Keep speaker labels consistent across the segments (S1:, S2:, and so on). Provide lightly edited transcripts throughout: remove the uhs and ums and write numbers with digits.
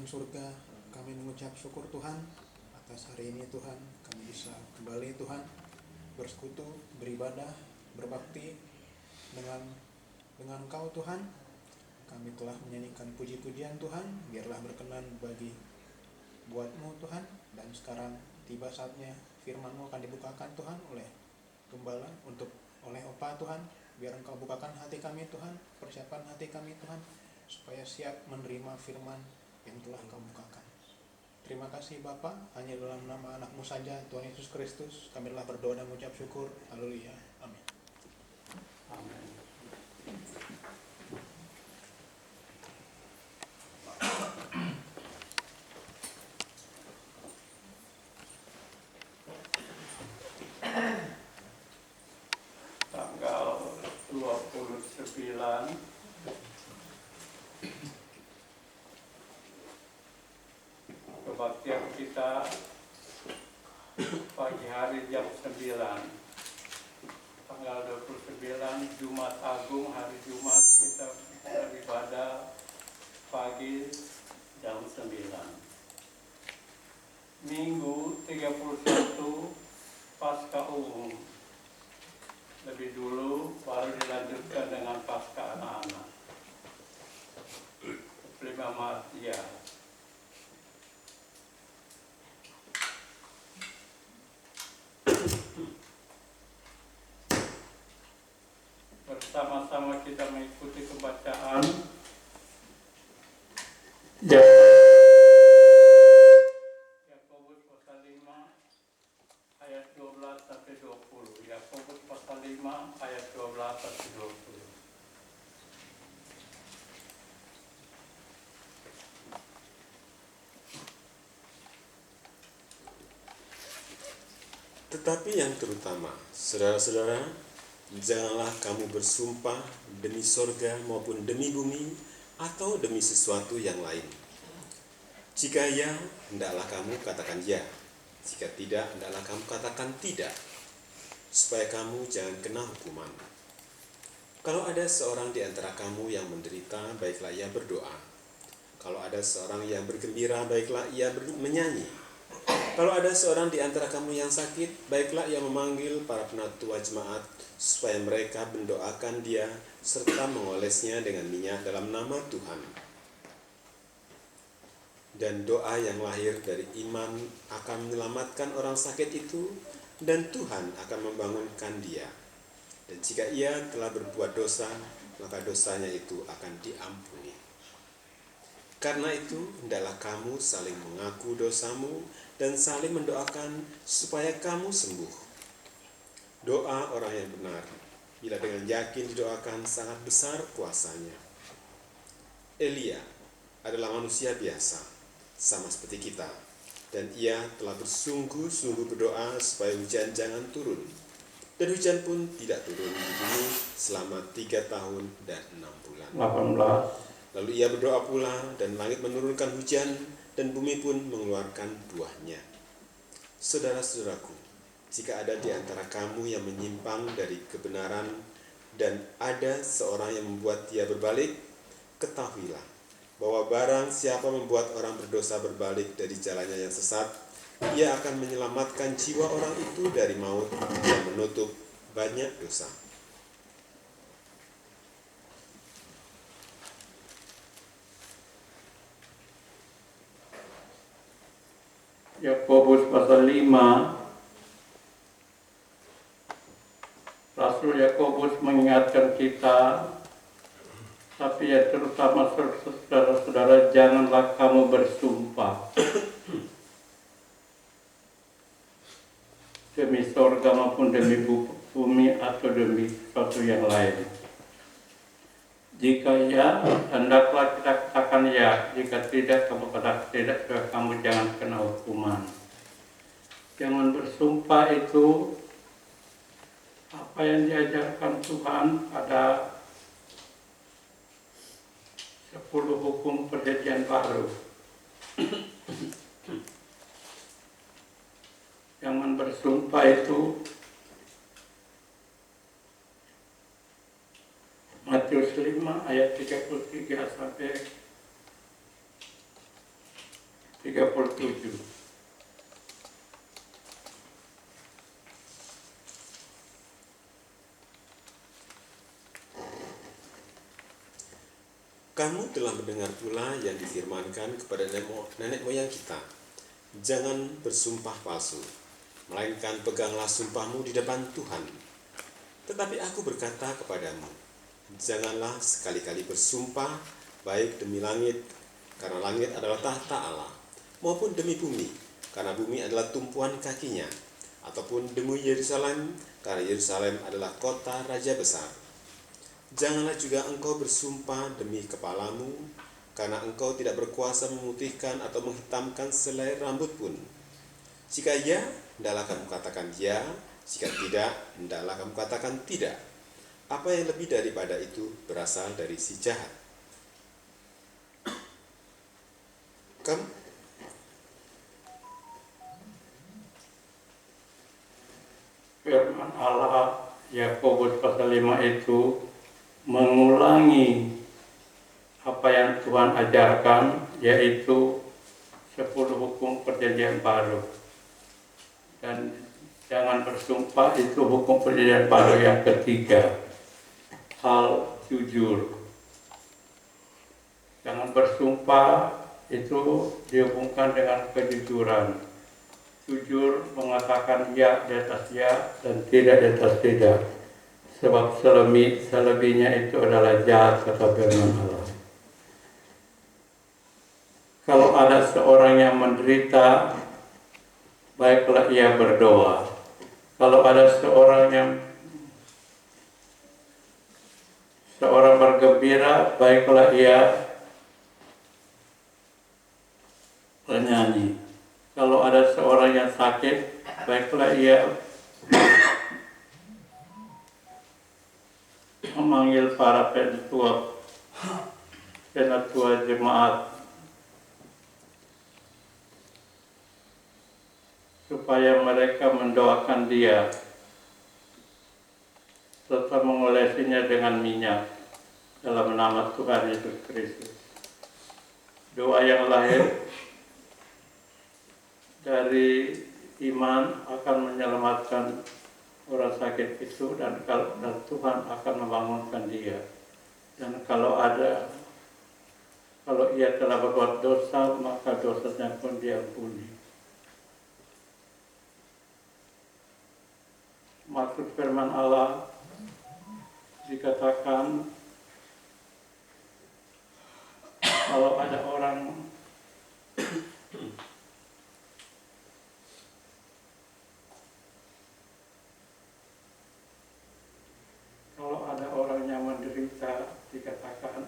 S1: yang surga, kami mengucap syukur Tuhan atas hari ini Tuhan. Kami bisa kembali Tuhan bersekutu, beribadah, berbakti dengan Engkau Tuhan. Kami telah menyanyikan puji-pujian Tuhan, biarlah berkenan buat-Mu Tuhan. Dan sekarang tiba saatnya firman-Mu akan dibukakan Tuhan oleh Gembala oleh Opa Tuhan. Biar Engkau bukakan hati kami Tuhan, persiapkan hati kami Tuhan, supaya siap menerima firman yang telah Engkau bukakan. Terima kasih Bapa, hanya dalam nama anak-Mu saja, Tuhan Yesus Kristus, kami telah berdoa dan mengucap syukur. Haleluya. Amin.
S2: Amin. Tanggal 29 kebaktian kita pagi hari jam 9. Tanggal 29 Jumat Agung, hari Jumat kita beribadah pagi jam 9. Minggu 31 Paskah Umum. Lebih dulu baru dilanjutkan dengan Paskah anak-anak. 5 Maret ya. Bersama-sama kita mengikuti pembacaan Yakobus pasal 5 ayat 12 sampai 20. Yakobus pasal 5 ayat 12 sampai 20.
S3: Tetapi yang terutama, saudara-saudara, janganlah kamu bersumpah demi sorga maupun demi bumi atau demi sesuatu yang lain. Jika ya, hendaklah kamu katakan ya. Jika tidak, hendaklah kamu katakan tidak, supaya kamu jangan kena hukuman. Kalau ada seorang di antara kamu yang menderita, baiklah ia berdoa. Kalau ada seorang yang bergembira, baiklah ia menyanyi. Kalau ada seorang di antara kamu yang sakit, baiklah ia memanggil para penatua jemaat, supaya mereka mendoakan dia, serta mengolesnya dengan minyak dalam nama Tuhan. Dan doa yang lahir dari iman akan menyelamatkan orang sakit itu, dan Tuhan akan membangunkan dia. Dan jika ia telah berbuat dosa, maka dosanya itu akan diampuni. Karena itu, hendaklah kamu saling mengaku dosamu dan saling mendoakan supaya kamu sembuh. Doa orang yang benar, bila dengan yakin didoakan, sangat besar kuasanya. Elia adalah manusia biasa, sama seperti kita, dan ia telah bersungguh-sungguh berdoa supaya hujan jangan turun. Dan hujan pun tidak turun di bumi selama 3 tahun dan 6 bulan.
S2: 18.
S3: Lalu ia berdoa pula, dan langit menurunkan hujan, dan bumi pun mengeluarkan buahnya. Saudara-saudaraku, jika ada di antara kamu yang menyimpang dari kebenaran, dan ada seorang yang membuat dia berbalik, ketahuilah bahwa barang siapa membuat orang berdosa berbalik dari jalannya yang sesat, ia akan menyelamatkan jiwa orang itu dari maut dan menutup banyak dosa.
S2: Yakobus pasal 5. Rasul Yakobus mengingatkan kita, tapi ya terutama saudara-saudara, janganlah kamu bersumpah demi sorga maupun demi bumi atau demi sesuatu yang lain. Jika ya, hendaklah kita katakan ya. Jika tidak, kamu katakan tidak, supaya kamu jangan kena hukuman. Jangan bersumpah itu apa yang diajarkan Tuhan pada 10 hukum perjanjian baru. Jangan bersumpah itu Matius 5 ayat 33 sampai 37.
S3: Kamu telah mendengar pula yang difirmankan kepada nenek moyang kita. Jangan bersumpah palsu, melainkan peganglah sumpahmu di depan Tuhan. Tetapi aku berkata kepadamu, janganlah sekali-kali bersumpah, baik demi langit, karena langit adalah tahta Allah, maupun demi bumi, karena bumi adalah tumpuan kakinya, ataupun demi Yerusalem, karena Yerusalem adalah kota raja besar. Janganlah juga engkau bersumpah demi kepalamu, karena engkau tidak berkuasa memutihkan atau menghitamkan selai rambut pun. Jika ya, hendaklah kamu katakan ya, jika tidak, hendaklah kamu katakan tidak. Apa yang lebih daripada itu berasal dari si jahat.
S2: Firman Allah Yakobus pasal 5 itu mengulangi apa yang Tuhan ajarkan, yaitu 10 hukum perjanjian baru. Dan jangan bersumpah itu hukum perjanjian baru yang ketiga, hal jujur. Jangan bersumpah itu dihubungkan dengan kejujuran. Jujur mengatakan ya di atas ya dan tidak di atas tidak. Sebab selebihnya itu adalah jahat, kata firman Allah. Kalau ada seorang yang menderita, baiklah ia berdoa. Kalau ada seorang bergembira, baiklah ia bernyanyi. Kalau ada seorang yang sakit, baiklah ia memanggil para penatua jemaat supaya mereka mendoakan dia serta mengolesinya dengan minyak dalam nama Tuhan Yesus Kristus. Doa yang lahir dari iman akan menyelamatkan orang sakit itu, dan Tuhan akan membangunkan dia. Dan kalau ia telah berbuat dosa, maka dosanya pun diampuni. Maksud firman Allah dikatakan kalau ada orang yang menderita, dikatakan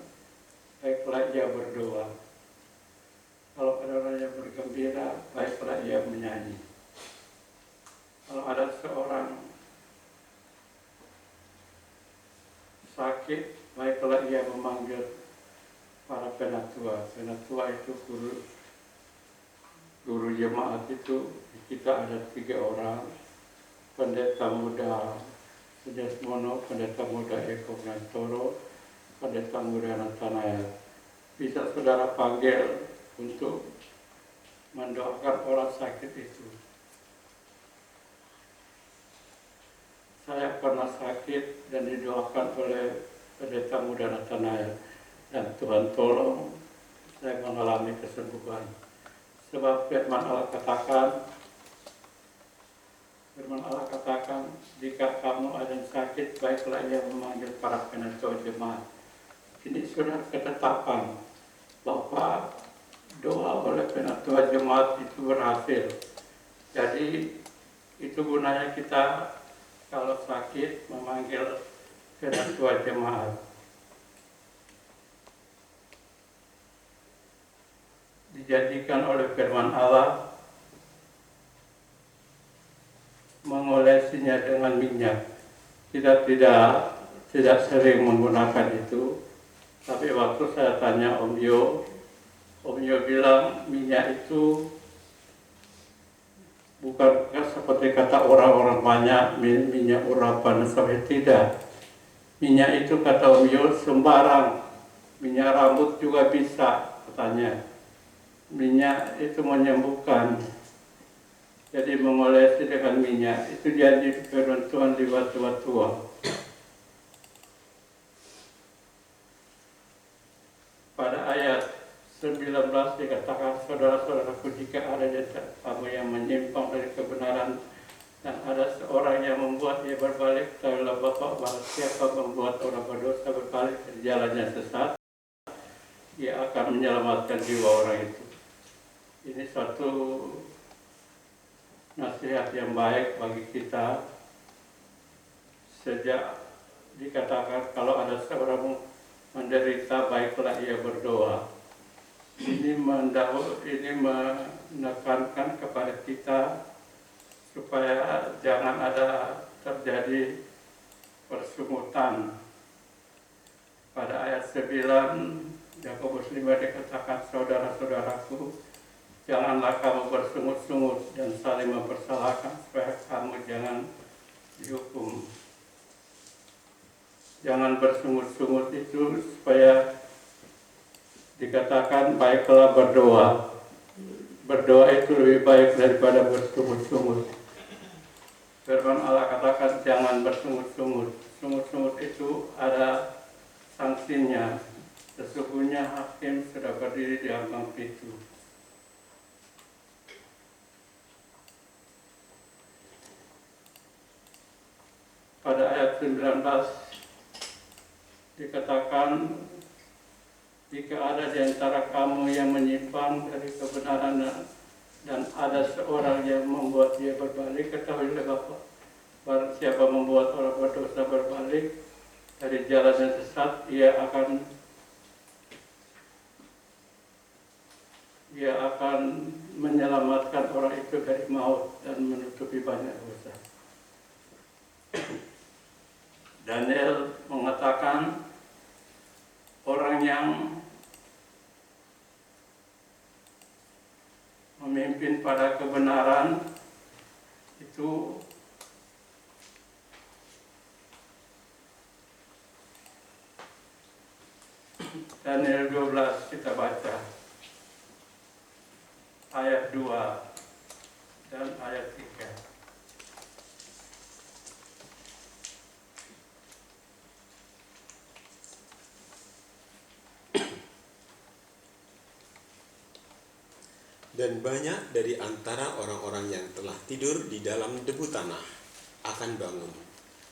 S2: baiklah ia berdoa. Kalau ada orang yang bergembira, baiklah ia menyanyi. Kalau ada seorang sakit, baiklah ia memanggil para penatua. Penatua itu guru jemaat itu. Kita ada 3 orang, pendeta muda Sudesmono, pendeta muda Eko Nantoro, pendeta muda Nathanael. Bisa saudara panggil untuk mendoakan orang sakit itu. Saya pernah sakit dan didoakan oleh pendeta muda Nathanael, dan Tuhan tolong saya mengalami kesembuhan. Sebab firman Allah katakan, jika kamu ada yang sakit, baiklah ia memanggil para penatua jemaat. Ini sudah ketetapan bahwa doa oleh penatua jemaat itu berhasil. Jadi itu gunanya kita kalau sakit memanggil penatua jemaat. Dijadikan oleh firman Allah mengolesinya dengan minyak. Kita tidak sering menggunakan itu, tapi waktu saya tanya Om Yo bilang minyak itu bukan seperti kata orang-orang banyak minyak urapan, sampai tidak. Minyak itu kata Om Yo sembarang, minyak rambut juga bisa katanya. minyak itu menyembuhkan. Jadi mengolesi dengan minyak itu janji firman Tuhan di tua. Pada ayat 19 dikatakan, saudara-saudaraku, jika ada di kamu yang menyimpang dari kebenaran dan ada seorang yang membuat ia berbalik, ketahuilah Bapa, barang siapa membuat orang berdosa berbalik dari jalannya sesat, ia akan menyelamatkan jiwa orang itu. Ini suatu nasihat yang baik bagi kita. Sejak dikatakan kalau ada seorang menderita, baiklah ia berdoa. Ini menekankan kepada kita supaya jangan ada terjadi persungutan. Pada ayat 9 Yakobus 5 dikatakan, saudara-saudaraku, janganlah kamu bersungut-sungut dan saling mempersalahkan supaya kamu jangan dihukum. Jangan bersungut-sungut itu supaya dikatakan baiklah berdoa. Berdoa itu lebih baik daripada bersungut-sungut. Firman Allah katakan jangan bersungut-sungut. Sungut-sungut itu ada sanksinya. Sesungguhnya hakim sudah berdiri di ambang pintu. Pada ayat 19 dikatakan, jika ada di antara kamu yang menyimpang dari kebenaran dan ada seorang yang membuat dia berbalik, ketahuilah Bapa, barang siapa membuat orang berdosa berbalik dari jalan yang sesat, ia akan menyelamatkan orang itu dari maut dan menutupi banyak dosa. Daniel mengatakan orang yang memimpin pada kebenaran itu Daniel 12 kita baca ayat 2 dan ayat 3.
S3: Dan banyak dari antara orang-orang yang telah tidur di dalam debu tanah akan bangun,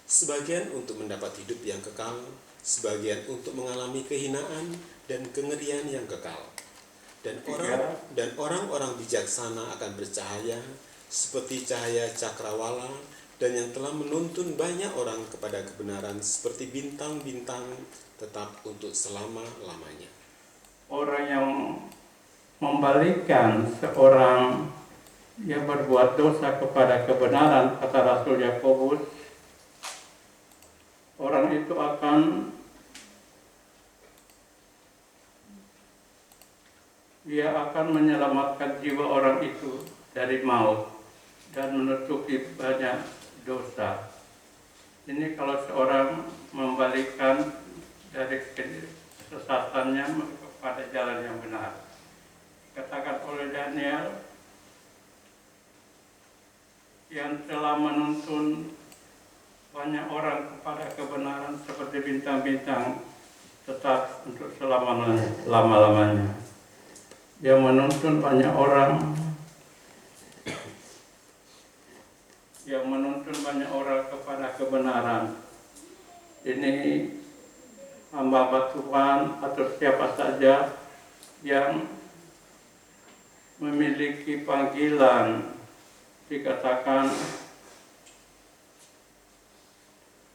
S3: sebagian untuk mendapat hidup yang kekal, sebagian untuk mengalami kehinaan dan kengerian yang kekal. Dan orang-orang bijaksana akan bercahaya seperti cahaya cakrawala, dan yang telah menuntun banyak orang kepada kebenaran seperti bintang-bintang tetap untuk selama-lamanya.
S2: Orang yang membalikkan seorang yang berbuat dosa kepada kebenaran, kata Rasul Yakobus, orang itu akan menyelamatkan jiwa orang itu dari maut dan menutupi banyak dosa. Ini kalau seorang membalikkan dari kesesatannya kepada jalan yang benar. Katakan oleh Daniel yang telah menuntun banyak orang kepada kebenaran seperti bintang-bintang tetap untuk selama-lamanya. Dia menuntun banyak orang kepada kebenaran. Ini hamba Tuhan atau siapa saja yang memiliki panggilan, dikatakan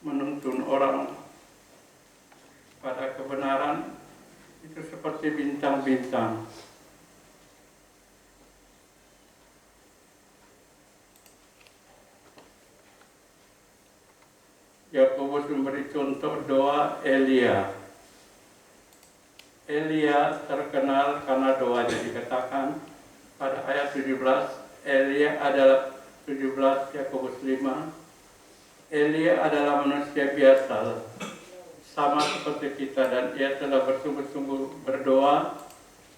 S2: menuntun orang pada kebenaran, itu seperti bintang-bintang. Yakobus memberi contoh doa Elia. Elia terkenal karena doanya, dikatakan pada ayat 17, Elia adalah 17 Yakobus 5. Elia adalah manusia biasa, sama seperti kita, dan ia telah bersungguh-sungguh berdoa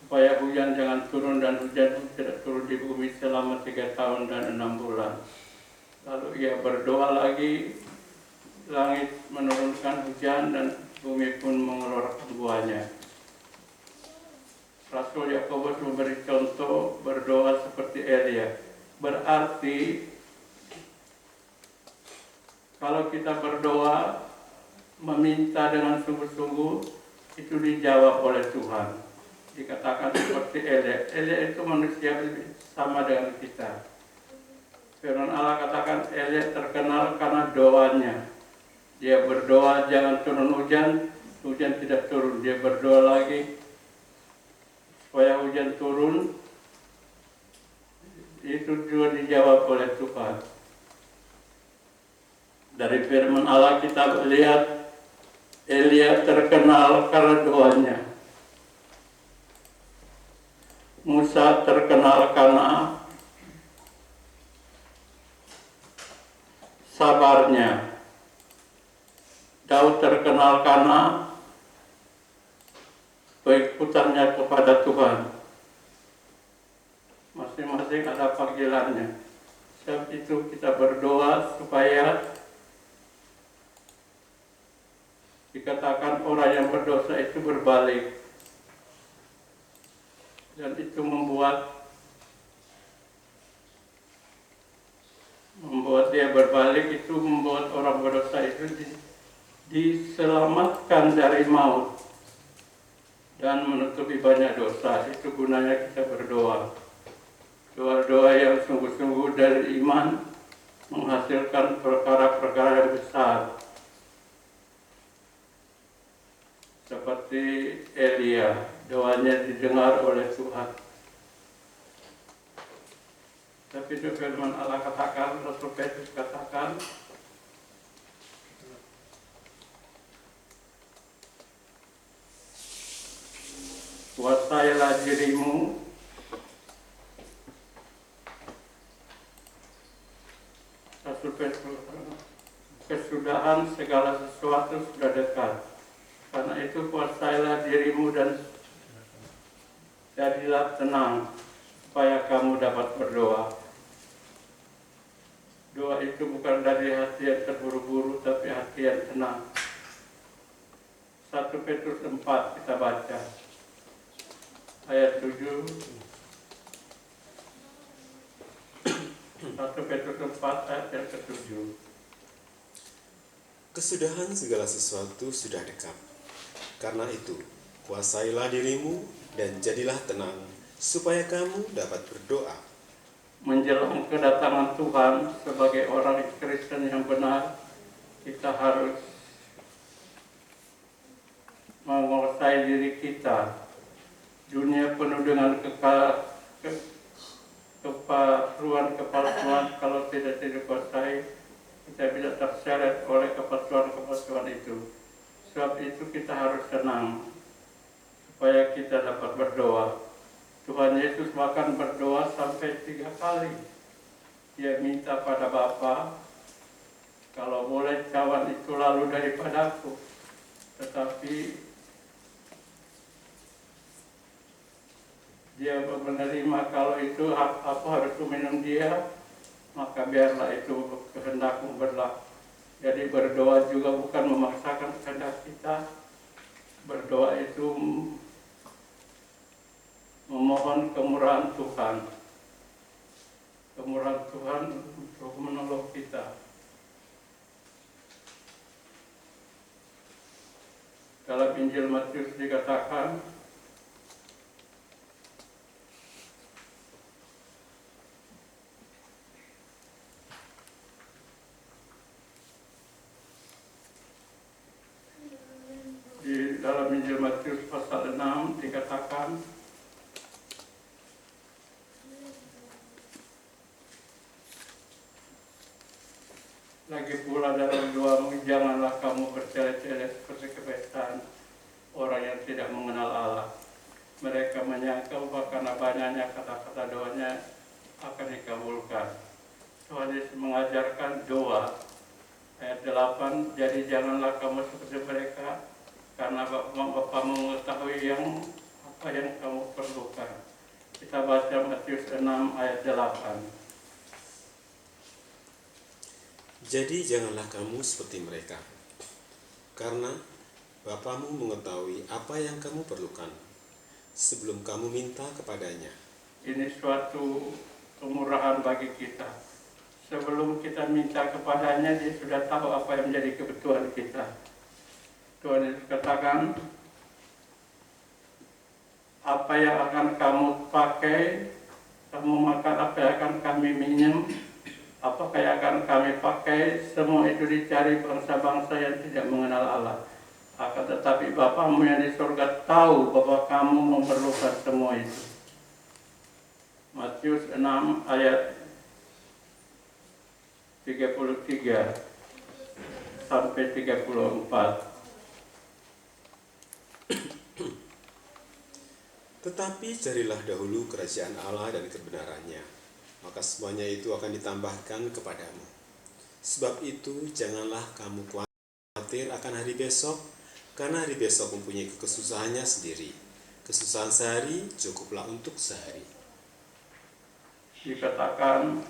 S2: supaya hujan jangan turun dan hujan tidak turun di bumi selama 3 tahun dan 6 bulan. Lalu ia berdoa lagi, langit menurunkan hujan dan bumi pun mengeluarkan buahnya. Rasul Yakobus memberi contoh berdoa seperti Elia. Berarti kalau kita berdoa meminta dengan sungguh-sungguh itu dijawab oleh Tuhan. Dikatakan seperti Elia. Elia itu manusia sama dengan kita. Firman Allah katakan Elia terkenal karena doanya. Dia berdoa jangan turun hujan, hujan tidak turun. Dia berdoa lagi supaya hujan turun, itu juga dijawab oleh Tuhan. Dari firman Allah kita lihat Elia terkenal karena doanya. Musa terkenal karena sabarnya. Daud terkenal karena keikutannya kepada Tuhan. Masing-masing ada panggilannya. Sebab itu kita berdoa supaya dikatakan orang yang berdosa itu berbalik. Dan itu membuat dia berbalik, itu membuat orang berdosa itu diselamatkan dari maut dan menutupi banyak dosa. Itu gunanya kita berdoa. Doa-doa yang sungguh-sungguh dari iman menghasilkan perkara-perkara yang besar. Seperti Elia, doanya didengar oleh Tuhan. Tapi itu firman Allah katakan, Rasul Petrus katakan, kuasailah dirimu Rasul Petrus, kesudahan segala sesuatu sudah dekat. Karena itu kuasailah dirimu dan jadilah tenang supaya kamu dapat berdoa. Doa itu bukan dari hati yang terburu-buru, tapi hati yang tenang. 1 Petrus 4 kita baca ayat 7. 1 Petrus 4 ayat yang ke-7.
S3: Kesudahan segala sesuatu sudah dekat. Karena itu, kuasailah dirimu dan jadilah tenang, supaya kamu dapat berdoa.
S2: Menjelang kedatangan Tuhan sebagai orang Kristen yang benar, kita harus menguasai diri kita. Dunia penuh dengan kepalsuan, kalau tidak dikuasai, kita bisa terseret oleh kepalsuan itu. Sebab itu kita harus tenang, supaya kita dapat berdoa. Tuhan Yesus bahkan berdoa sampai 3 kali. Dia minta pada Bapa, kalau boleh cawan itu lalu daripadaku. Tetapi dia menerima kalau itu aku harus minum dia, maka biarlah itu kehendakmu berlaku. Jadi berdoa juga bukan memaksakan kehendak kita. Berdoa itu memohon kemurahan Tuhan. Kemurahan Tuhan untuk menolong kita. Dalam Injil Matius dikatakan, di dalam Injil Matius pasal 6 dikatakan, lagi pula dalam doamu janganlah kamu bertele-tele seperti kebiasaan orang yang tidak mengenal Allah. Mereka menyangka bahwa karena banyaknya kata-kata doanya akan dikabulkan. Tuhan Yesus mengajarkan doa ayat 8, jadi janganlah kamu seperti mereka, karena Bapa mengetahui yang apa yang kamu perlukan. Kita baca Matius 6 ayat 8.
S3: Jadi janganlah kamu seperti mereka, karena Bapamu mengetahui apa yang kamu perlukan sebelum kamu minta kepadanya.
S2: Ini suatu kemurahan bagi kita. Sebelum kita minta kepadanya, dia sudah tahu apa yang menjadi kebutuhan kita. Tuhan Yesus katakan, apa yang akan kamu pakai, kamu makan apa yang akan kami minum, apa yang akan kami pakai, semua itu dicari bangsa-bangsa yang tidak mengenal Allah. Akan tetapi Bapamu yang di surga tahu bahwa kamu memerlukan semua itu. Matius 6 ayat 33 sampai 34.
S3: Tetapi carilah dahulu kerajaan Allah dan kebenarannya, maka semuanya itu akan ditambahkan kepadamu. Sebab itu janganlah kamu khawatir akan hari besok, karena hari besok mempunyai kesusahannya sendiri. Kesusahan sehari cukuplah untuk sehari.
S2: Dikatakan,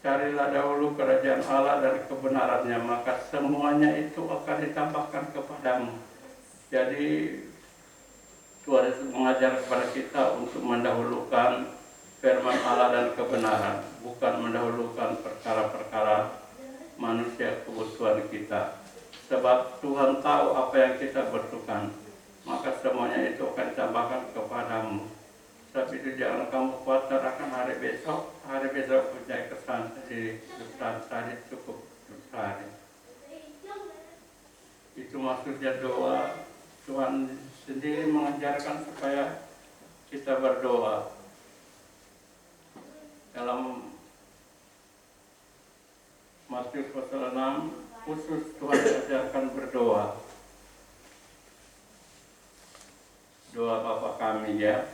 S2: carilah dahulu kerajaan Allah dan kebenarannya, maka semuanya itu akan ditambahkan kepadamu. Jadi Tuhan Yesus mengajar kepada kita untuk mendahulukan firman Allah dan kebenaran, bukan mendahulukan perkara-perkara manusia kebutuhan kita. Sebab Tuhan tahu apa yang kita butuhkan, maka semuanya itu akan ditambahkan kepadamu. Sebab itu jangan kamu khawatir akan hari besok punya kesan sendiri, kesan sehari cukup untuk sehari. Itu maksudnya doa. Tuhan sendiri mengajarkan supaya kita berdoa. Dalam Matius pasal 6 khusus Tuhan ajarkan berdoa. Doa Bapa kami ya.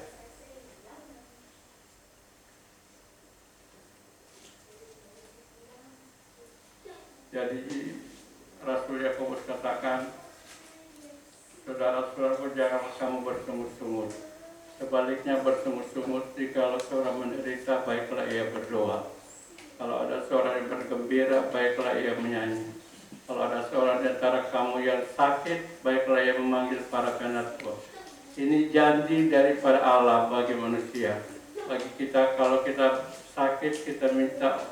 S2: Jadi Rasul Yakobus katakan, saudara-saudaraku, jangan kamu bersungut-sungut. Sebaliknya bersungut-sungut jika seorang menderita, baiklah ia berdoa. Kalau ada seorang yang bergembira, baiklah ia menyanyi. Kalau ada seorang di antara kamu yang sakit, baiklah ia memanggil para penatua. Ini janji daripada Allah bagi manusia. Bagi kita, kalau kita sakit, kita minta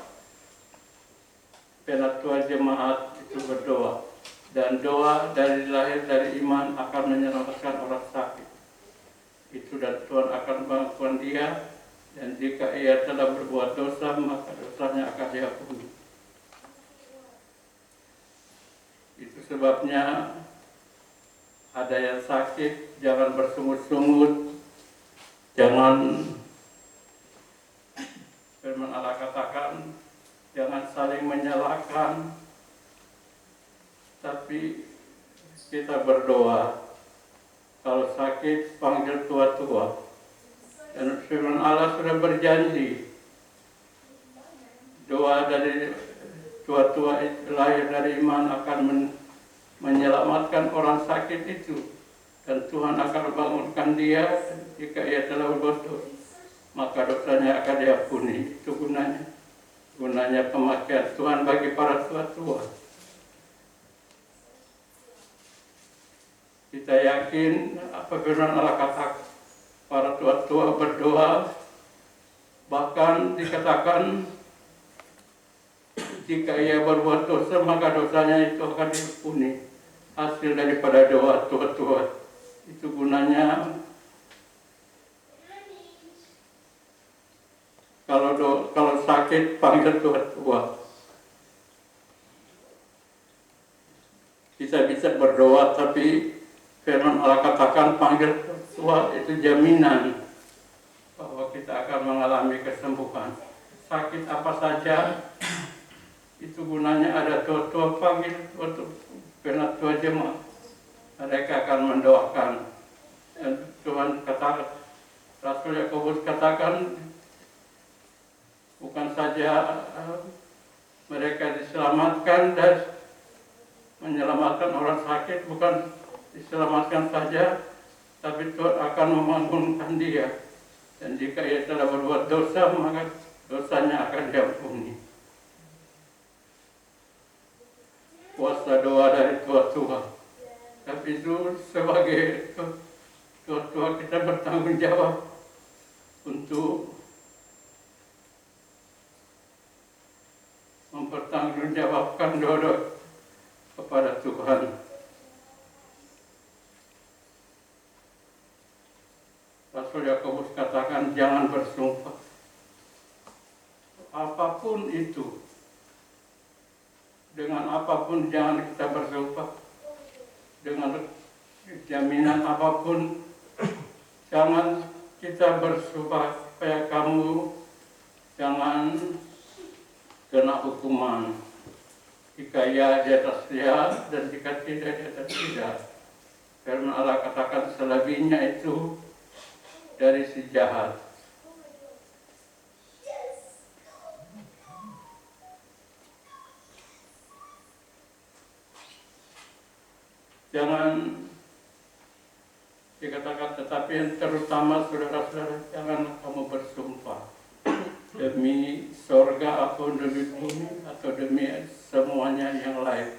S2: penatua jemaat itu berdoa. Dan doa dari lahir dari iman akan menyelamatkan orang sakit. Itu dan Tuhan akan membangun dia, dan jika ia telah berbuat dosa, maka dosanya akan diampuni. Itu sebabnya ada yang sakit, jangan bersungut-sungut, jangan, firman Allah katakan, jangan saling menyalahkan, tapi kita berdoa. Kalau sakit, panggil tua-tua. Dan firman Allah sudah berjanji, doa dari tua-tua lahir dari iman akan menyelamatkan orang sakit itu. Dan Tuhan akan membangunkan dia jika ia telah berbuat dosa, maka dosanya akan diampuni. Itu gunanya pemakaian Tuhan bagi para tua-tua. Kita yakin apa firman Allah katakan, para tua-tua berdoa, bahkan dikatakan jika ia berbuat dosa, maka dosanya itu akan diampuni. Hasil daripada doa tua-tua itu gunanya, kalau sakit panggil tua-tua. Kita bisa berdoa, tapi firman Allah katakan panggil tua itu jaminan bahwa kita akan mengalami kesembuhan. Sakit apa saja itu gunanya ada tua-tua, panggil tua jemaat. Mereka akan mendoakan. Dan Tuhan katakan, Rasul Yakobus katakan, bukan saja mereka diselamatkan dan menyelamatkan orang sakit, bukan diselamatkan saja, tapi Tuhan akan membangunkan dia. Dan jika ia telah berbuat dosa, maka dosanya akan diampuni. Kuasa doa dari Tuhan. Tapi itu sebagai Tua kita bertanggung jawab untuk mempertanggungjawabkan doa kepada Tuhan. Rasul Yakobus katakan jangan bersumpah. Apapun itu, dengan apapun jangan kita bersumpah. Dengan jaminan apapun jangan kita bersumpah supaya kamu jangan kena hukuman. Jika ya, di atas ya, dan jika tidak, di atas tidak. Karena Allah katakan selebihnya itu dari si jahat. Jangan dikatakan, tetapi yang terutama saudara-saudara, jangan kamu bersumpah demi sorga atau demi bumi atau demi semuanya yang lain.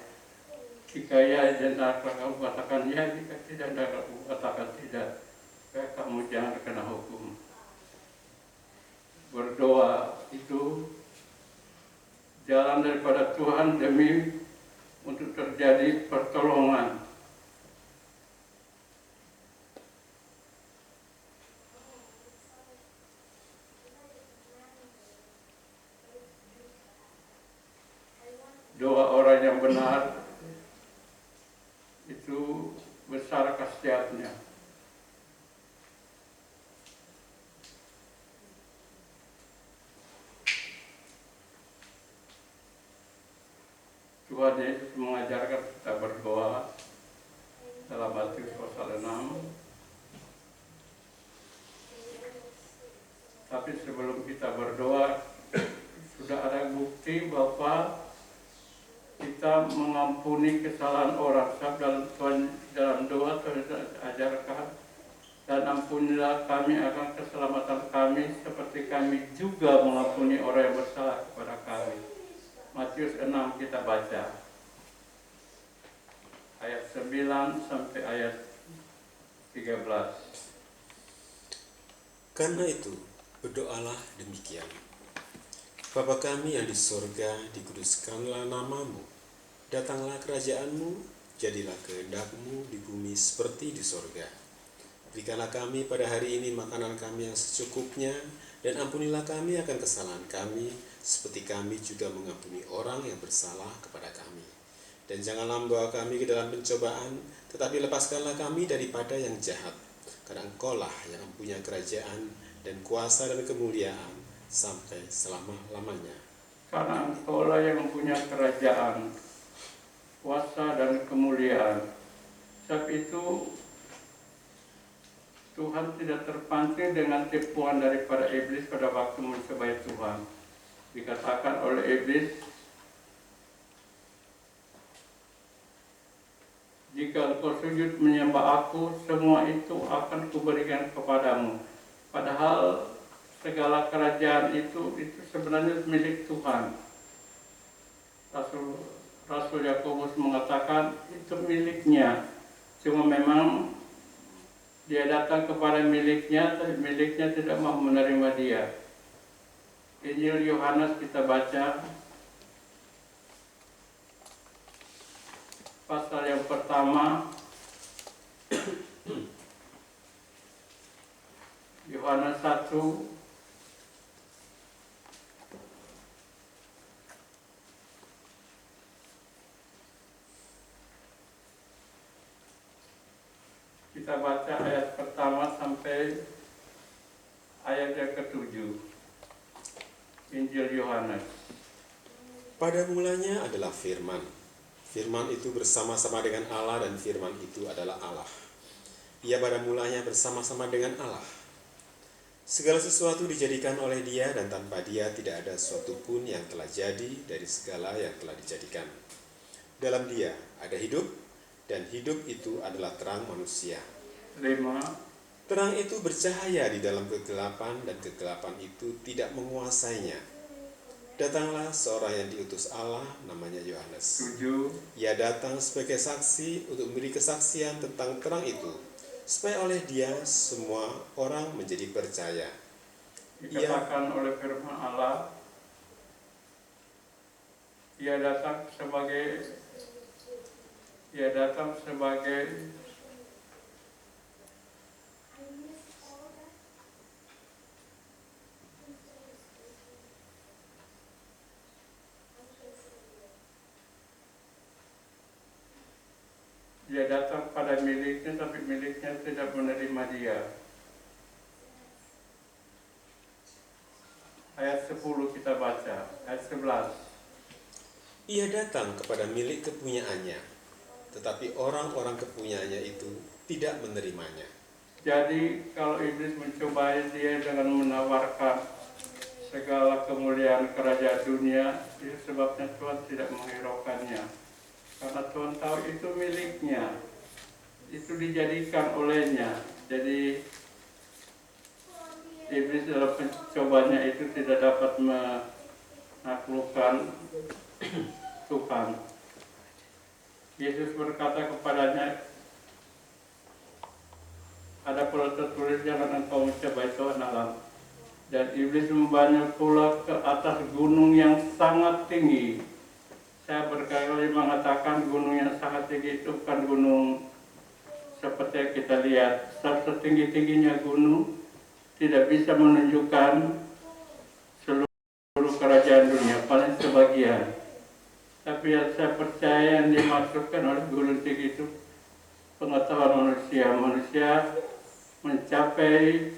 S2: Jika ya, jangan kamu katakan ya, jika tidak, jangan kamu katakan tidak. Supaya kamu jangan kena hukum. Berdoa itu jalan daripada Tuhan demi untuk terjadi pertolongan. Doa orang yang benar itu besar khasiatnya. Tuhan Yesus mengajarkan kita berdoa dalam Matius pasal 6. Tapi sebelum kita berdoa, sudah ada bukti bahwa kita mengampuni kesalahan orang. Dalam doa Tuhan ajarkan, dan ampunilah kami akan keselamatan kami seperti kami juga mengampuni orang yang bersalah kepada kami. Matius 6 kita baca ayat 9 sampai ayat 13.
S3: Karena itu, berdoalah demikian. Bapa kami yang di sorga, dikuduskanlah namamu. Datanglah kerajaanmu, jadilah kehendakmu di bumi seperti di sorga. Berikanlah kami pada hari ini makanan kami yang secukupnya, dan ampunilah kami akan kesalahan kami, seperti kami juga mengampuni orang yang bersalah kepada kami. Dan janganlah membawa kami ke dalam pencobaan, tetapi lepaskanlah kami daripada yang jahat. Karena Engkaulah yang mempunyai kerajaan dan kuasa dan kemuliaan sampai selama-lamanya.
S2: Karena Engkaulah yang mempunyai kerajaan, kuasa dan kemuliaan. Sebab itu Tuhan tidak terpancing dengan tipuan daripada iblis pada waktu mencobai Tuhan. Dikatakan oleh iblis, jika engkau sujud menyembah aku, semua itu akan kuberikan kepadamu. Padahal segala kerajaan itu sebenarnya milik Tuhan. Rasul Yakobus mengatakan itu miliknya. Cuma memang dia datang kepada miliknya, tapi miliknya tidak mau menerima dia. Injil Yohanes kita baca pasal yang pertama, Yohanes 1 kita baca ayat pertama sampai ayat yang ke-7. Injil Yohanes.
S3: Pada mulanya adalah firman. Firman itu bersama-sama dengan Allah, dan firman itu adalah Allah. Ia pada mulanya bersama-sama dengan Allah. Segala sesuatu dijadikan oleh Dia, dan tanpa Dia tidak ada sesuatu pun yang telah jadi dari segala yang telah dijadikan. Dalam Dia ada hidup, dan hidup itu adalah terang manusia.
S2: 5.
S3: Terang itu bercahaya di dalam kegelapan dan kegelapan itu tidak menguasainya. Datanglah seorang yang diutus Allah, namanya Yohanes.
S2: 7.
S3: Ia datang sebagai saksi untuk memberi kesaksian tentang terang itu, supaya oleh dia semua orang menjadi percaya.
S2: Dikatakan oleh firman Allah, ia datang sebagai dia datang pada miliknya, tapi miliknya tidak menerima dia. Ayat 10 kita baca, ayat 11.
S3: Ia datang kepada milik kepunyaannya, tetapi orang-orang kepunyaannya itu tidak menerimanya.
S2: Jadi kalau iblis mencobai dia dengan menawarkan segala kemuliaan kerajaan dunia, itu sebabnya Tuhan tidak menghiraukannya. Karena Tuhan tahu itu miliknya, itu dijadikan olehnya. Jadi iblis dalam pencobanya itu tidak dapat menaklukkan Tuhan. Yesus berkata kepadanya, ada pula tertulis, jangan engkau mencobai Tuhan Allah. Dan iblis membawanya pula ke atas gunung yang sangat tinggi. Saya berkali-kali mengatakan gunung yang sangat tinggi itu bukan gunung seperti yang kita lihat. Setinggi-tingginya gunung tidak bisa menunjukkan seluruh kerajaan dunia, paling sebagian. Tapi yang saya percaya yang dimaksudkan oleh gunung tinggi itu pengetahuan manusia. Manusia mencapai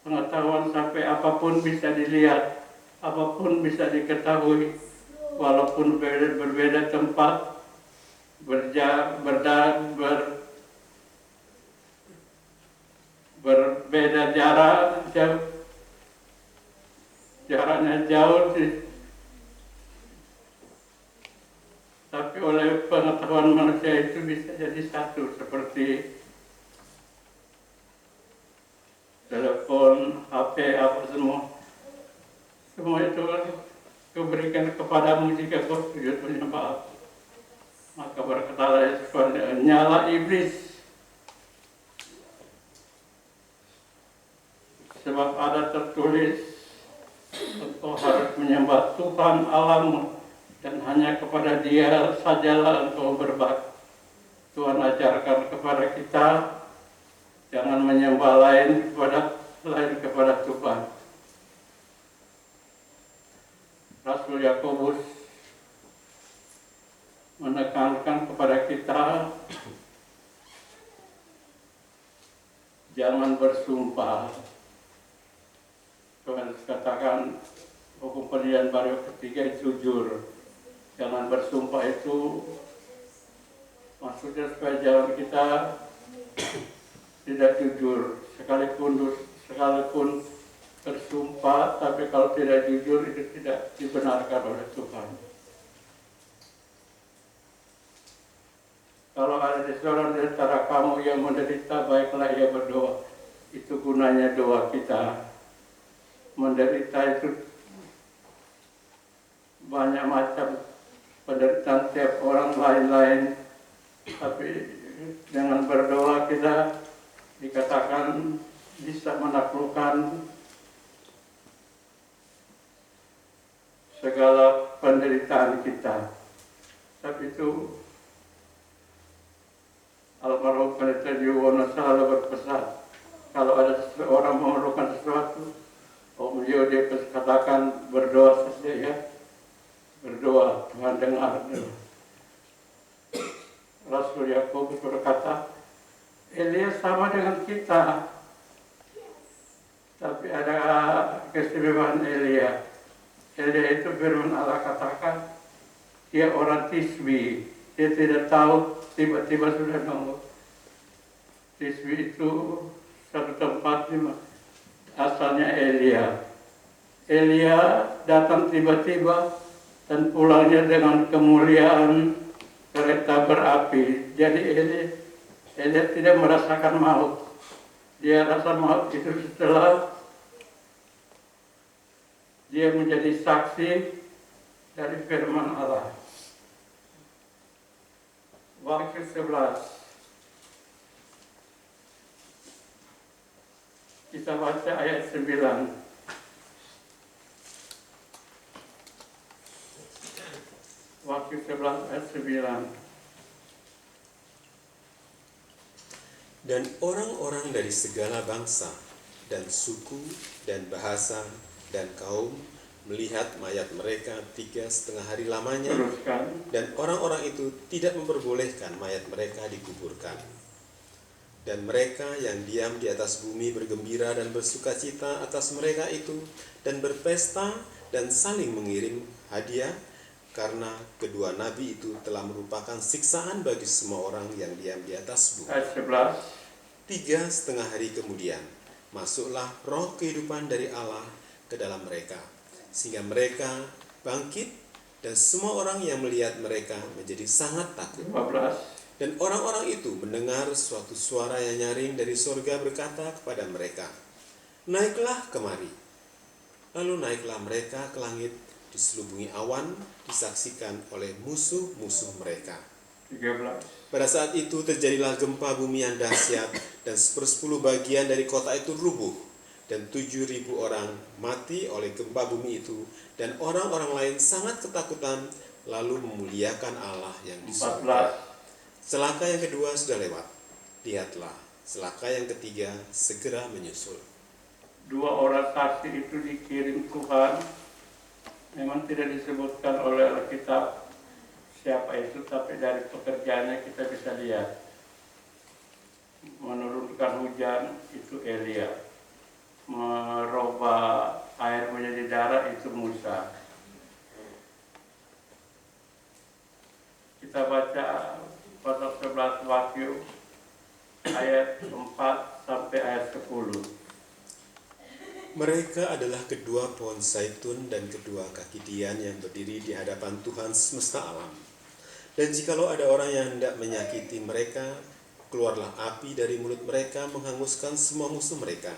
S2: pengetahuan sampai apapun bisa dilihat, apapun bisa diketahui, walaupun berbeda tempat, berbeda jarak, jaraknya jauh, tapi oleh pengetahuan manusia itu bisa jadi satu, seperti telepon, HP, apa semua itu kuberikan kepadamu jika kau sujud menyembah. Maka berkatalah Yesus, nyala iblis, sebab ada tertulis, engkau harus menyembah Tuhan Allahmu dan hanya kepada Dia sajalah engkau berbakti. Tuhan ajarkan kepada kita, jangan menyembah lain kepada Tuhan. Rasul Yakobus menekankan kepada kita, jangan bersumpah. Tuhan katakan hukum perjanjian baru ketiga jujur. Jangan bersumpah itu maksudnya supaya jalan kita tidak jujur. Sekalipun bersumpah, tapi kalau tidak jujur itu tidak dibenarkan oleh Tuhan. Kalau ada seorang di antara kamu yang menderita, baiklah ia berdoa. Itu gunanya doa kita. Menderita itu banyak macam penderitaan tiap orang lain-lain, tapi dengan berdoa kita dikatakan bisa menaklukkan segala penderitaan kita. Tapi itu almarhum Pendeta Yuwono selalu berpesan, kalau ada seseorang memerlukan sesuatu, Om Yo dia katakan berdoa saja ya, berdoa, Tuhan dengar. Rasul Yakobus berkata, Elia sama dengan kita, tapi ada keistimewaan Elia. Elia itu firman Allah katakan, dia orang Tisbi, dia tidak tahu, tiba-tiba sudah nongol. Tisbi itu satu tempat asalnya Elia. Elia datang tiba-tiba dan pulangnya dengan kemuliaan kereta berapi. Jadi Elia tidak merasakan maut. Dia rasa maut itu setelah dia menjadi saksi dari firman Allah. Wahyu 11. Kita baca ayat 9. Wahyu 11 ayat 9.
S3: Dan orang-orang dari segala bangsa dan suku dan bahasa dan kaum melihat mayat mereka 3,5 hari lamanya,
S2: Teruskan.
S3: dan orang-orang itu tidak memperbolehkan mayat mereka dikuburkan. Dan mereka yang diam di atas bumi bergembira dan bersukacita atas mereka itu, dan berpesta dan saling mengirim hadiah, karena kedua nabi itu telah merupakan siksaan bagi semua orang yang diam di atas bumi.
S2: Ayat 11.
S3: 3,5 hari kemudian, masuklah roh kehidupan dari Allah ke dalam mereka, sehingga mereka bangkit, dan semua orang yang melihat mereka menjadi sangat takut.
S2: 15.
S3: Dan orang-orang itu mendengar suatu suara yang nyaring dari sorga berkata kepada mereka, "Naiklah kemari." Lalu naiklah mereka ke langit, diselubungi awan, disaksikan oleh musuh-musuh mereka.
S2: 13.
S3: Pada saat itu terjadilah gempa bumi yang dahsyat, dan 1/10 bagian dari kota itu rubuh, dan 7.000 orang mati oleh gempa bumi itu, dan orang-orang lain sangat ketakutan, lalu memuliakan Allah yang di surga.
S2: 14.
S3: Celaka yang kedua sudah lewat. Lihatlah, celaka yang ketiga segera menyusul.
S2: 2 orang saksi itu dikirim Tuhan. Memang tidak disebutkan oleh Alkitab siapa itu, tapi dari pekerjaannya kita bisa lihat. Menurunkan hujan itu Elia, merubah air menjadi darah itu Musa. Kita baca pasal 11 Wahyu ayat 4 sampai ayat 10.
S3: Mereka adalah kedua pohon zaitun dan kedua kaki dian yang berdiri di hadapan Tuhan semesta alam. Dan jikalau ada orang yang hendak menyakiti mereka, keluarlah api dari mulut mereka menghanguskan semua musuh mereka.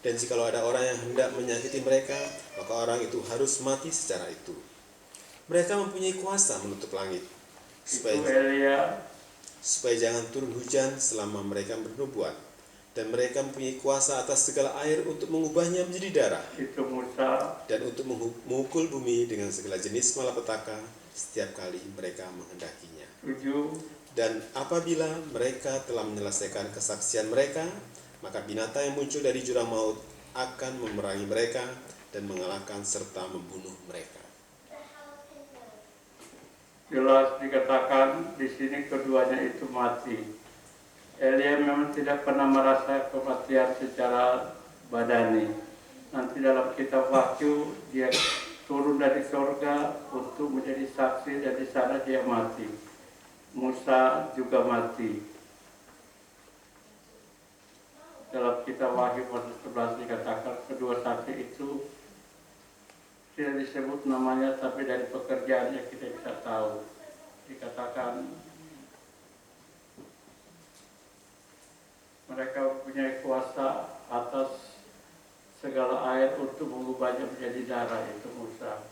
S3: Dan jikalau ada orang yang hendak menyakiti mereka, maka orang itu harus mati secara itu. Mereka mempunyai kuasa menutup langit, supaya jangan turun hujan selama mereka bernubuat. Dan mereka mempunyai kuasa atas segala air untuk mengubahnya menjadi darah.
S2: Itu Musa.
S3: Dan untuk memukul bumi dengan segala jenis malapetaka setiap kali mereka menghendakinya.
S2: 7.
S3: Dan apabila mereka telah menyelesaikan kesaksian mereka, maka binatang yang muncul dari jurang maut akan memerangi mereka dan mengalahkan serta membunuh mereka.
S2: Jelas dikatakan di sini keduanya itu mati. Elia memang tidak pernah merasa kematian secara badani. Nanti dalam kitab Wahyu dia turun dari surga untuk menjadi saksi, dan di sana dia mati. Musa juga mati. Dalam kitab Wahyu pasal 11 dikatakan kedua saksi itu tidak disebut namanya, tapi dari pekerjaannya kita bisa tahu. Dikatakan mereka mempunyai kuasa atas segala air untuk mengubahnya menjadi darah, itu Musa.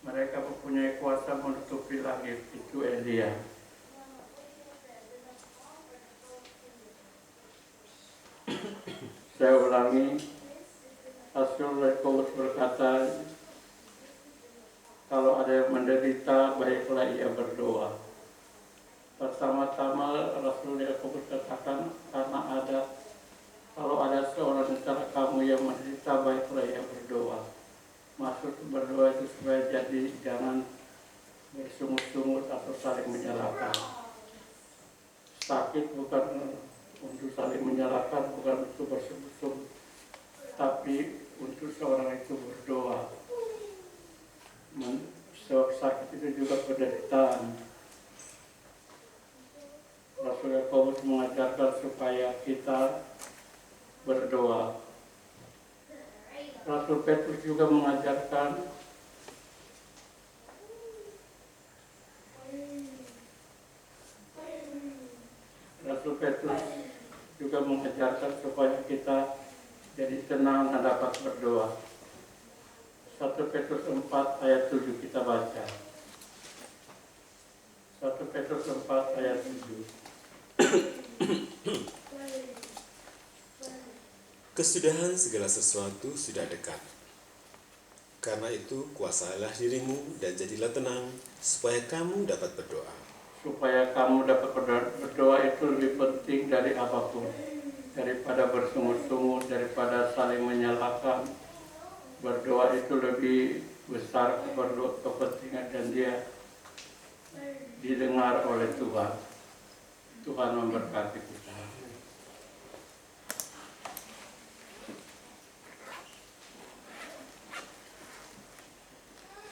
S2: Mereka mempunyai kuasa menutupi langit, itu Elia. Saya ulangi, Rasul Paulus berkata, kalau ada yang menderita, baiklah ia berdoa. Pertama-tama Rasul Paulus katakan, kalau ada seorang antara kamu yang menderita, baiklah ia berdoa. Maksud berdoa itu supaya jadi jangan bersungut-sungut atau saling menyalahkan. Sakit bukan untuk saling menyalahkan, bukan untuk bersungut-sungut, tapi untuk seorang itu berdoa. Sebab sakit itu juga penderitaan. Rasul Paulus mengajarkan supaya kita berdoa. Rasul Petrus juga mengajarkan senantiasa supaya kita jadi tenang dan dapat berdoa. 1 Petrus 4 ayat 7 kita baca. 1 Petrus 4 ayat 7.
S3: Kesudahan segala sesuatu sudah dekat. Karena itu kuasailah dirimu dan jadilah tenang supaya kamu dapat berdoa.
S2: Supaya kamu dapat berdoa itu lebih penting dari apapun. Daripada bersungut-sungut, daripada saling menyalahkan. Berdoa itu lebih besar kepentingan dan dia didengar oleh Tuhan. Tuhan memberkati kita.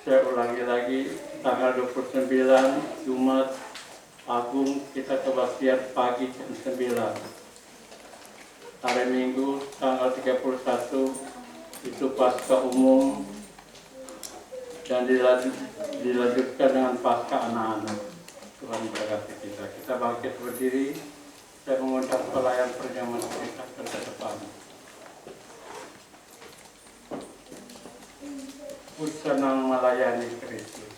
S2: Saya ulangi lagi, tanggal 29 Jumat Agung kita kebaktian pagi jam 9. Hari Minggu tanggal 31 itu Paskah umum dan dilanjutkan dengan Paskah anak-anak. Tuhan memberkati kita. Kita bangkit berdiri. Saya mengundang pelayan perjamuan kita ke depan. Ku senang melayani Kristus.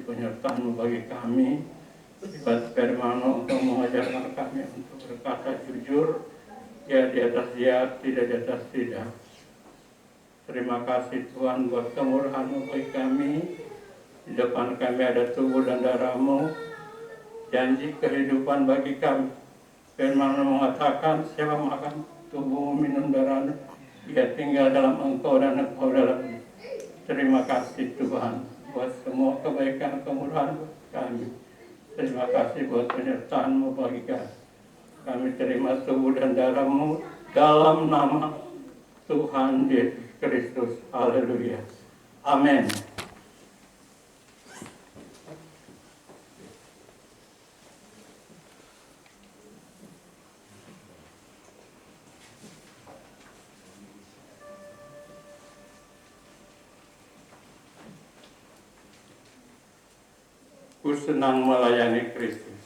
S2: penyertaan-Mu bagi kami, lewat firman-Mu untuk mengajarkan kami untuk berkata jujur, ya di atas ya, tidak di atas tidak. Terima kasih Tuhan buat kemurahan-Mu bagi kami. Di depan kami ada tubuh dan darah-Mu, janji kehidupan bagi kami. Firman-Mu mengatakan, siapa makan tubuh minum darah-Mu, dia tinggal dalam Engkau dan Engkau dalam dia. Terima kasih Tuhan buat semua kebaikan kemurahan kami. Terima kasih buat penyertaan-Mu bagi kami. Kami terima tubuh dan darah-Mu dalam nama Tuhan Yesus Kristus. Haleluya. Amin. Ku senang melayani Kristus.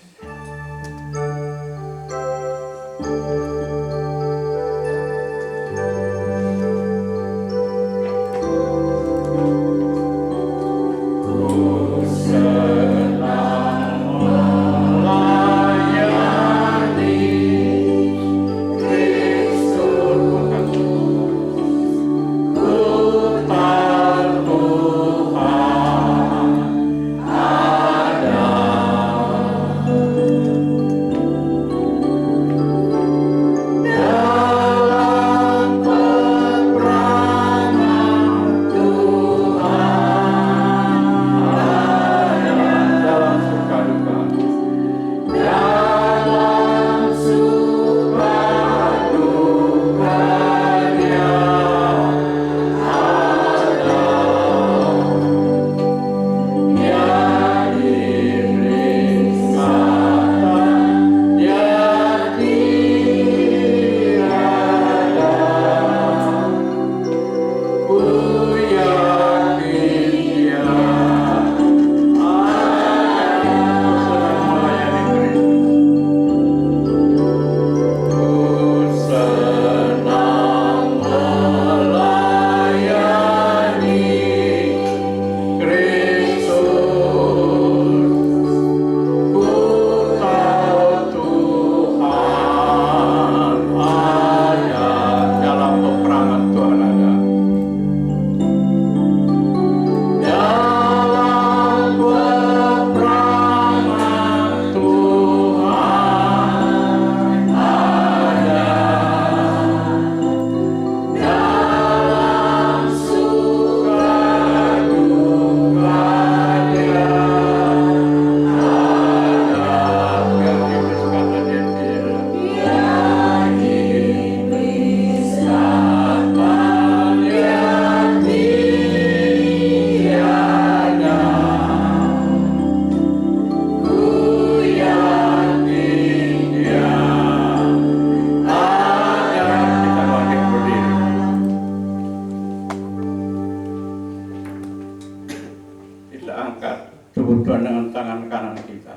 S2: Tuhan dengan tangan kanan kita.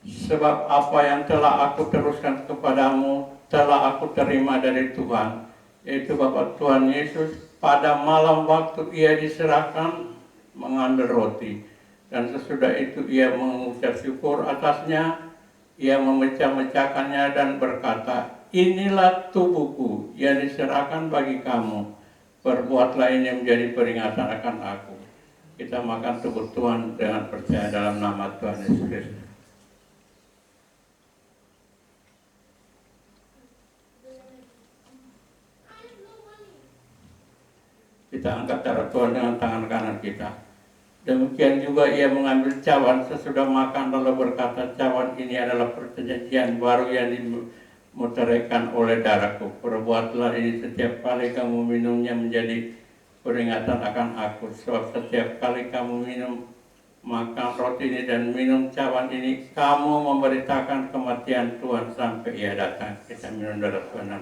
S2: Sebab apa yang telah aku teruskan kepadamu telah aku terima dari Tuhan, yaitu Bapa Tuhan Yesus pada malam waktu ia diserahkan mengambil roti, dan sesudah itu ia mengucap syukur atasnya, ia memecah-mecahkannya dan berkata, inilah tubuhku yang diserahkan bagi kamu, perbuatlah ini menjadi peringatan akan aku. Kita makan tubuh Tuhan dengan percaya dalam nama Tuhan Yesus Kristus. Kita angkat darah Tuhan dengan tangan kanan kita. Demikian juga ia mengambil cawan sesudah makan lalu berkata, cawan ini adalah perjanjian baru yang dimeteraikan oleh darahku. Perbuatlah ini setiap kali kamu minumnya menjadi peringatan akan aku. Sebab setiap kali kamu minum, makan roti ini dan minum cawan ini, kamu memberitakan kematian Tuhan sampai ia datang. Kita minum darah Tuhan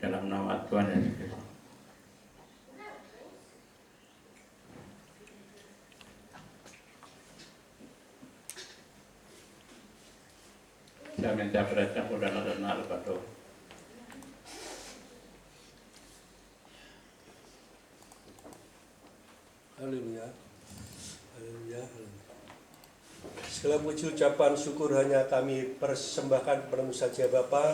S2: dalam nama Tuhan Yesus Kristus. Saya minta perhatian saudara dan al-Fatihah.
S4: Haleluya. Haleluya. Segala puji ucapan syukur hanya kami persembahkan kepadamu saja Bapa.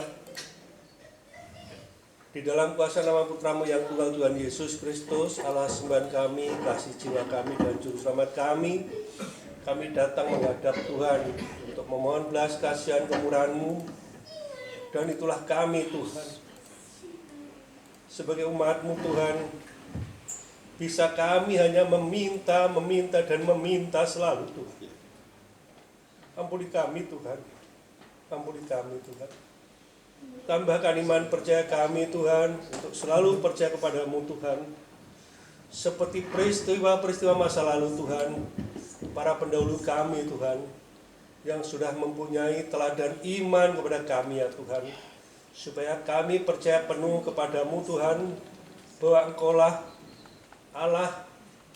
S4: Di dalam kuasa nama Putramu yang tunggal Tuhan Yesus Kristus, Allah sembahan kami, kasih jiwa kami dan juru selamat kami datang menghadap Tuhan untuk memohon belas kasihan kemurahan-Mu. Dan itulah kami Tuhan, sebagai umat-Mu Tuhan, bisa kami hanya meminta dan meminta selalu Tuhan. Ampuni kami Tuhan. ampuni kami Tuhan. Tambahkan iman percaya kami Tuhan, untuk selalu percaya kepadamu Tuhan. Seperti peristiwa-peristiwa masa lalu Tuhan, para pendahulu kami Tuhan, yang sudah mempunyai teladan iman kepada kami ya Tuhan, supaya kami percaya penuh kepadamu Tuhan, bahwa Engkaulah Allah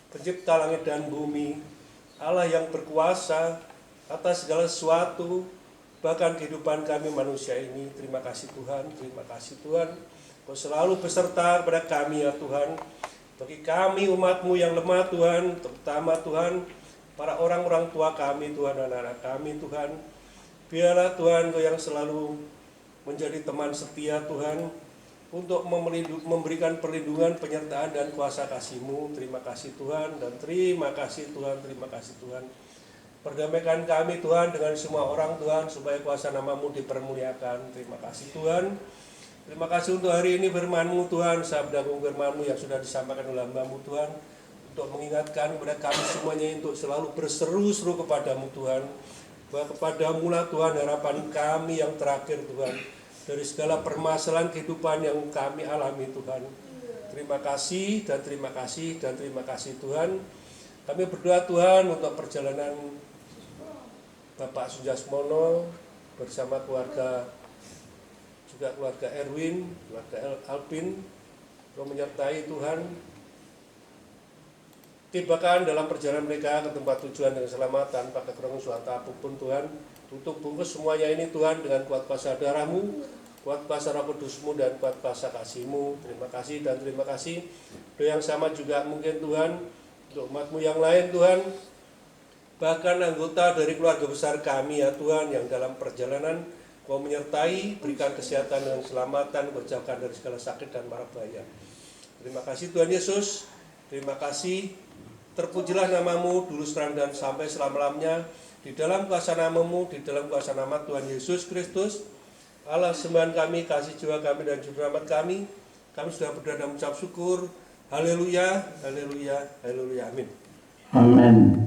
S4: pencipta langit dan bumi, Allah yang berkuasa atas segala sesuatu, bahkan kehidupan kami manusia ini. Terima kasih Tuhan, terima kasih Tuhan. Kau selalu beserta kepada kami ya Tuhan. Bagi kami umat-Mu yang lemah Tuhan, terutama Tuhan, para orang-orang tua kami Tuhan, anak-anak kami Tuhan. Biarlah Tuhan Kau yang selalu menjadi teman setia Tuhan, untuk memberikan perlindungan, penyertaan, dan kuasa kasih-Mu. Terima kasih Tuhan, dan terima kasih Tuhan, terima kasih Tuhan. Perdamaikan kami Tuhan dengan semua orang Tuhan, supaya kuasa nama-Mu dipermuliakan. Terima kasih Tuhan. Terima kasih untuk hari ini firman-Mu Tuhan, sabda firman-Mu yang sudah disampaikan oleh hamba-Mu Tuhan, untuk mengingatkan kepada kami semuanya untuk selalu berseru-seru kepadamu Tuhan, bahwa kepadamu lah Tuhan harapan kami yang terakhir Tuhan, dari segala permasalahan kehidupan yang kami alami Tuhan. Terima kasih dan terima kasih dan terima kasih Tuhan. Kami berdoa Tuhan untuk perjalanan Bapak Sujasmono bersama keluarga, juga keluarga Erwin, keluarga Alpin. Kau menyertai Tuhan, tibakan dalam perjalanan mereka ke tempat tujuan dengan selamat, tanpa kekurangan suatu apapun Tuhan. Tutup bungkus semuanya ini Tuhan dengan kuat kuasa darah-Mu, kuat kuasa Roh Kudus-Mu, dan kuat kuasa kasih-Mu. Terima kasih dan terima kasih. Doa yang sama juga mungkin Tuhan untuk umat-Mu yang lain Tuhan, bahkan anggota dari keluarga besar kami ya Tuhan, yang dalam perjalanan Kau menyertai, berikan kesehatan dan keselamatan, berjauhkan dari segala sakit dan mara bahaya. Terima kasih Tuhan Yesus, terima kasih. Terpujilah nama-Mu dulu sekarang dan sampai selama-lamanya, di dalam kuasa nama-Mu, di dalam kuasa nama Tuhan Yesus Kristus, Allah sembahan kami, kasih jiwa kami, dan juru selamat kami. Kami sudah berdoa dan mengucap syukur. Haleluya, haleluya, haleluya, amin.
S2: Amin.